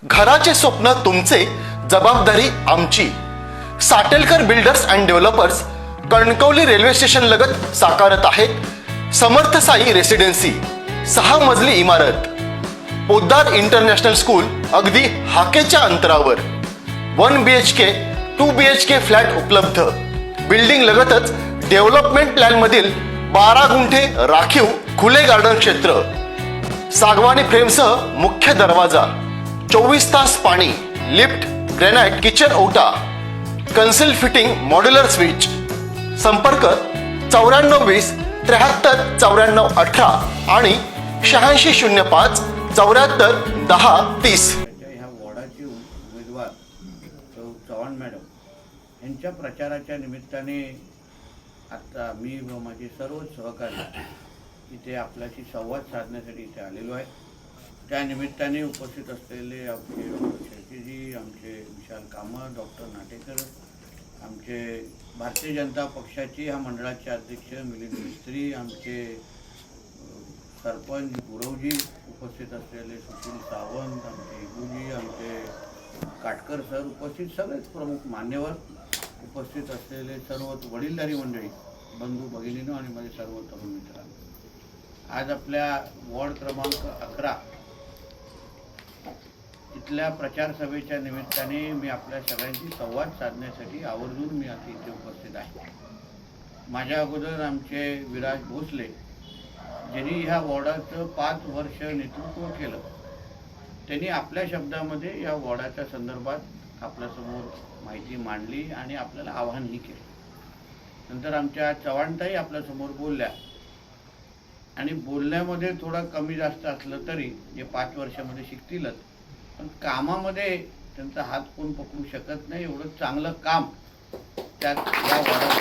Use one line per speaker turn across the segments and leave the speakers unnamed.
घराचे स्वप्न तुमचे, जबाबदारी आमची. Satelkar builders and developers Kankavli railway station लगत साकारत आहेत समर्थ साई रेसिडेन्सी. 6 मजली इमारत, पोद्दार इंटरनॅशनल स्कूल अगदी हाकेच्या अंतरावर. 1 BHK 2 BHK फ्लॅट उपलब्ध. बिल्डिंग लगतच डेव्हलपमेंट प्लॅन मधील 12 गुंठे राखीव खुले गार्डन क्षेत्र. सागवानी फ्रेमसह मुख्य दरवाजा, 24 तास पाणी, लिफ्ट, ग्रेनाइट किचन ओटा, कन्सिल फिटिंग मॉड्युलर स्विच. संपर्क 9420 73 94 18 आणि 8605 74 10 30.
ह्या वॉर्डाचे उमेदवार चव्हाण मॅडम यांच्या प्रचाराच्या निमित्ताने आता मी व माझे सर्व सहकारी इथे आपल्याशी संवाद साधण्यासाठी इथे आलेलो आहे. त्या निमित्ताने उपस्थित असलेले आमचे डॉक्टर शेळकेजी, आमचे विशाल कामत, डॉक्टर नाटेकर, आमचे भारतीय जनता पक्षाचे ह्या मंडळाचे अध्यक्ष मिलिंद मिस्त्री, आमचे सरपंच गुरवजी, उपस्थित असलेले सुशील सावंत, आमचे इगूजी, आमचे काटकर सर, उपस्थित सगळेच प्रमुख मान्यवर, उपस्थित असलेले सर्व वडीलधारी मंडळी, बंधू भगिनींनो आणि माझे सर्व तरुण मित्रांनो, आज आपल्या वॉर्ड क्रमांक 11 इथल्या प्रचार सभेच्या निमित्ताने मी आपल्या सगळ्यांशी संवाद साधण्यासाठी आवर्जून मी आता इथे उपस्थित आहे. माझ्या अगोदर आमचे विराज भोसले ज्यांनी ह्या वॉर्डाचं 5 वर्ष नेतृत्व केलं, त्यांनी आपल्या शब्दामध्ये या वॉर्डाच्या संदर्भात आपल्यासमोर माहिती मांडली आणि आपल्याला आवाहनही केलं. नंतर आमच्या चव्हाणताई आपल्यासमोर बोलल्या आणि बोलण्यामध्ये थोडं कमी जास्त असलं तरी जे 5 वर्षामध्ये शिकतीलच, पण कामामध्ये त्यांचा हात कोण पकडू शकत नाही, एवढं चांगलं काम त्यात या वॉर्डात.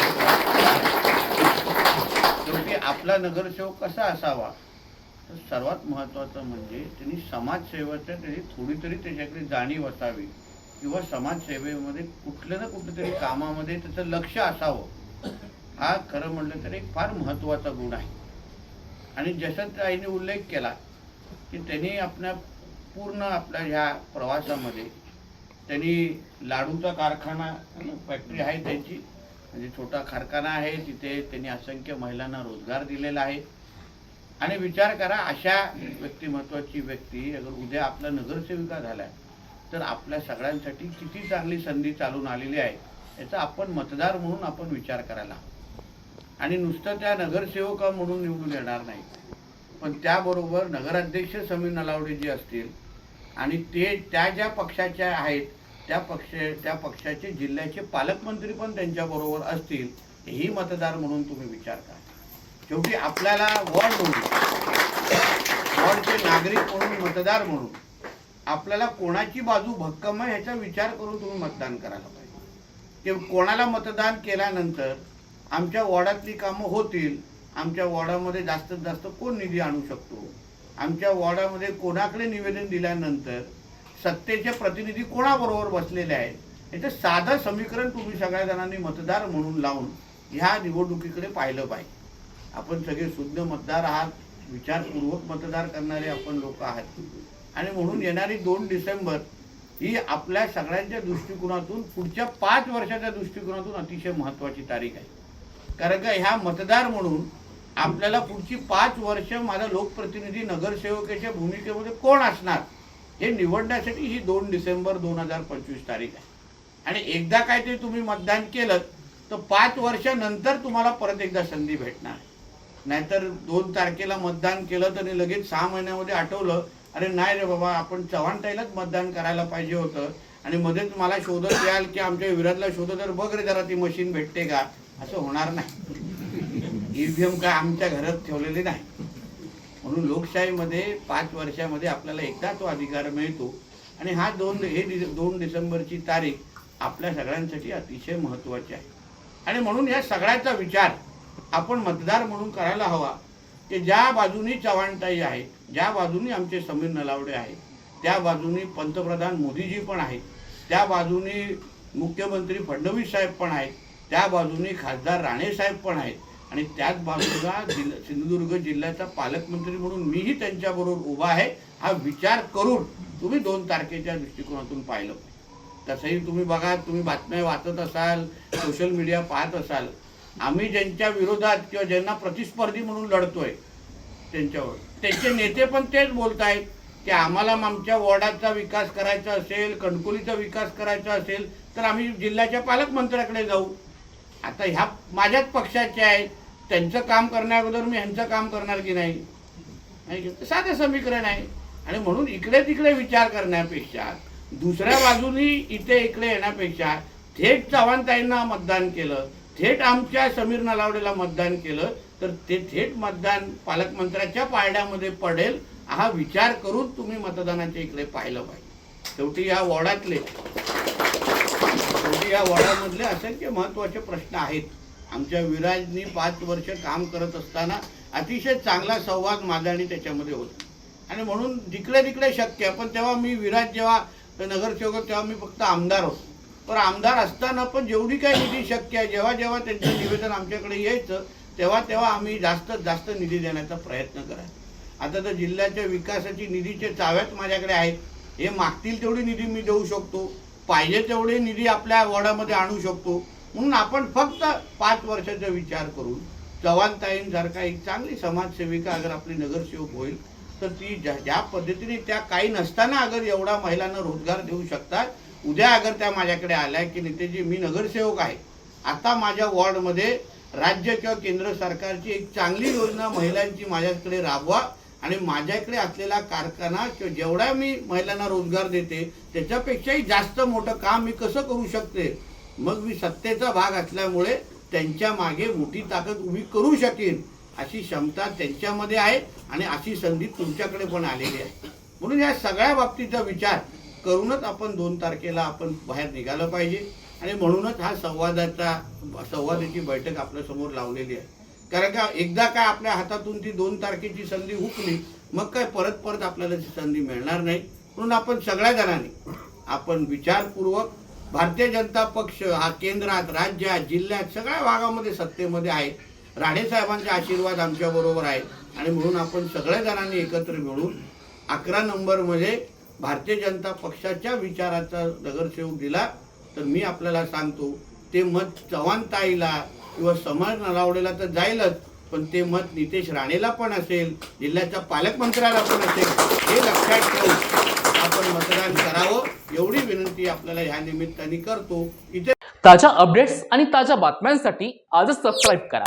शेवटी आपला नगरसेवक कसा असावा, तर सर्वात महत्त्वाचं म्हणजे त्यांनी समाजसेवेच्या त्यांनी थोडी तरी त्याच्याकडे जाणीव असावी किंवा समाजसेवेमध्ये कुठलं ना कुठेतरी कामामध्ये त्याचं लक्ष असावं. हा खरं म्हटलं तर एक फार महत्त्वाचा गुण आहे. आणि जसं ताईने उल्लेख केला की त्यांनी आपल्या पूर्ण आपल्या ह्या प्रवासामध्ये त्यांनी लाडूचा कारखाना फॅक्टरी आहे त्यांची, म्हणजे छोटा कारखाना आहे, तिथे त्यांनी असंख्य महिलांना रोजगार दिलेला आहे. आणि विचार करा, अशा व्यक्तिमत्वाची व्यक्ती अगर उद्या आपला नगरसेविका झाला तर आपल्या सगळ्यांसाठी किती चांगली संधी चालून आलेली आहे याचा आपण मतदार म्हणून आपण विचार करायला. आणि नुसतं त्या नगरसेवका म्हणून निवडून येणार नाही, पण त्याबरोबर नगराध्यक्ष समीर नलावडे जी असतील आणि ते त्या ज्या पक्षाच्या आहेत त्या पक्षाचे जिल्ह्याचे पालकमंत्री पण त्यांच्याबरोबर असतील, हेही मतदार म्हणून तुम्ही विचार करा. शेवटी आपल्याला वॉर्डचे नागरिक म्हणून, मतदार म्हणून आपल्याला कोणाची बाजू भक्कम आहे ह्याचा विचार करून तुम्ही मतदान करायला पाहिजे. की कोणाला मतदान केल्यानंतर आमच्या वॉर्डातली कामं होतील, आमच्या वॉर्डामध्ये जास्तीत जास्त कोण निधी आणू शकतो, आमच्या वॉर्डामध्ये कोणाकडे निवेदन दिल्यानंतर सत्तेचे प्रतिनिधी कोणाबरोबर बसलेले आहेत याचं साधं समीकरण तुम्ही सगळ्या जणांनी मतदार म्हणून लावून ह्या निवडणुकीकडे पाहिलं पाहिजे. आपण सगळे शुद्ध मतदार आहात, विचारपूर्वक मतदार करणारे आपण लोक आहात. आणि म्हणून येणारी 2 डिसेंबर ही आपल्या सगळ्यांच्या दृष्टिकोनातून पुढच्या 5 वर्षाच्या दृष्टिकोनातून अतिशय महत्त्वाची तारीख आहे. कारण का ह्या मतदार म्हणून आपल्याला पुढची 5 वर्ष माझा लोकप्रतिनिधी नगरसेवकाच्या भूमिकेमध्ये कोण असणार हे निवडण्यासाठी ही 2 डिसेंबर 2025 तारीख आहे. आणि एकदा काय ते तुम्ही मतदान केलं तर 5 वर्षानंतर तुम्हाला परत एकदा संधी भेटणार. नाहीतर 2 तारखेला मतदान केलं तर लगेच 6 महिन्यामध्ये आठवलं, अरे नाही रे बाबा, आपण चव्हाणताईलाच मतदान करायला पाहिजे होतं, आणि मध्येच मला शोधत याल की आमच्या विराजला शोधत तर बघ रे जरा ती मशीन भेटते का, असं होणार नाही. EVM काय आमच्या घरात ठेवलेले नाही. म्हणून लोकशाहीमध्ये 5 वर्षामध्ये आपल्याला एकदा तो अधिकार मिळतो. आणि हा 2 डिसेंबरची तारीख आपल्या सगळ्यांसाठी अतिशय महत्त्वाची आहे. आणि म्हणून या सगळ्याचा विचार आपण मतदार म्हणून करायला हवा की ज्या बाजूनी चव्हाणताई आहे, ज्या बाजूनी आमचे समीर नलावडे आहे, त्या बाजूनी पंतप्रधान मोदीजी पण आहेत, त्या बाजूनी मुख्यमंत्री फडणवीस साहेब पण आहेत, त्या बाजूनी खासदार राणे साहेब पण आहेत, आणि त्याच बाजूला सिंधुदुर्ग जिल्ह्याचा पालकमंत्री म्हणून मीही त्यांच्याबरोबर उभा आहे. हा विचार करून तुम्ही 2 तारखेच्या दृष्टिकोनातून पाहिलं पाहिजे. तसंही तुम्ही बघा, तुम्ही बातम्या वाचत असाल, सोशल मीडिया पाहत असाल, आम्ही ज्यांच्या विरोधात किंवा ज्यांना प्रतिस्पर्धी म्हणून लढतोय त्यांच्यावर त्यांचे नेते पण तेच बोलत आहेत की आम्हाला आमच्या वॉर्डाचा विकास करायचा असेल, कणकवलीचा विकास करायचा असेल तर आम्ही जिल्ह्याच्या पालकमंत्र्याकडे जाऊ. आता ह्या माझ्याच पक्षाचे आहेत, त्यांचं काम करण्याअगोदर मी ह्यांचं काम करणार की नाही? साधं समीकरण आहे. आणि म्हणून इकडे तिकडे विचार करण्यापेक्षा, दुसऱ्या बाजूनी इकडे येण्यापेक्षा थेट चव्हाणताईंना मतदान केलं, थेट आमच्या समीर नलावडेला मतदान केलं तर ते थेट मतदान पालकमंत्र्याच्या पारड्यामध्ये पडेल हा विचार करून तुम्ही मतदानाच्या इकडे पाहिलं पाहिजे. शेवटी या वॉर्डामधले असंख्य महत्त्वाचे प्रश्न आहेत. आमच्या विराजनी 5 वर्ष काम करत असताना अतिशय चांगला संवाद माझा आणि त्याच्यामध्ये होता. आणि म्हणून जिकडे तिकडे शक्य, पण तेव्हा मी विराज जेव्हा नगरसेवक तेव्हा मी फक्त आमदार होतो. पण आमदार असताना पण जेवढी काही निधी शक्य आहे, जेव्हा जेव्हा त्यांचं निवेदन आमच्याकडे यायचं तेव्हा तेव्हा आम्ही जास्तीत जास्त निधी देण्याचा प्रयत्न करायचो. आता तर जिल्ह्याच्या विकासाची निधीचे चाव्याच माझ्याकडे आहेत. हे मागतील तेवढी निधी मी देऊ शकतो, पाहिजे तेवढे निधी आपल्या वॉर्डामध्ये आणू शकतो. म्हणून आपण फक्त 5 वर्षाचा विचार करून चव्हाणताईंसारखा एक चांगली समाजसेविका अगर आपली नगरसेवक होईल तर ती ज्या पद्धतीने त्या काही नसताना अगर एवढा महिलांना रोजगार देऊ शकतात, उद्या अगर त्या माझ्याकडे आल्या की नेतेजी मी नगरसेवक आहे, आता माझ्या वॉर्डमध्ये राज्य किंवा केंद्र सरकारची एक चांगली योजना महिलांची माझ्याकडे राबवा आणि माझ्याकडे असलेला कारखाना किंवा जेवढा मी महिलांना रोजगार देते त्याच्यापेक्षाही जास्त मोठं काम मी कसं करू शकते, मग मी सत्तेचा भाग असल्यामुळे त्यांच्या मागे मोठी ताकद उभी करू शकेन अशी क्षमता त्यांच्यामध्ये आहे आणि अशी संधी तुमच्याकडे पण आलेली आहे. म्हणून या सगळ्या बाबतीचा विचार करूनच आपण 2 तारखेला आपण बाहेर निघालं पाहिजे. आणि म्हणूनच हा संवादाची बैठक आपल्या समोर लावलेली आहे. कारण का एकदा काय आपल्या हातातून ती 2 तारखेची संधी हुकली मग काय परत आपल्याला ती संधी मिळणार नाही. म्हणून आपण सगळ्या जणांनी आपण विचारपूर्वक, भारतीय जनता पक्ष हा केंद्रात, राज्यात, जिल्ह्यात सगळ्या भागामध्ये सत्तेमध्ये आहे. राणे साहेबांचा आशीर्वाद आमच्याबरोबर आहे आणि म्हणून आपण सगळ्या जणांनी एकत्र मिळून 11 नंबरमध्ये भारतीय जनता पक्षाच्या विचाराचा नगरसेवक दिला तर मी आपल्याला सांगतो ते मत चव्हाणताईला किंवा समीर नलावडेला तर जाईलच, पण ते मत नितेश राणेला पण असेल, जिल्ह्याच्या पालकमंत्र्याला पण असेल. हे लक्षात ठेवून आपण मतदान करावं एवढी विनंती आपल्याला ह्या निमित्ताने करतो. इथे
ताज्या अपडेट्स आणि ताज्या बातम्यांसाठी आजच सबस्क्राईब करा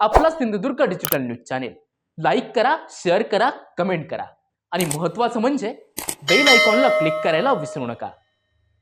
आपला Sindhudurg digital news channel. Like करा, शेअर करा, कमेंट करा आणि महत्त्वाचं म्हणजे बेल आयकॉनला क्लिक करायला विसरू नका.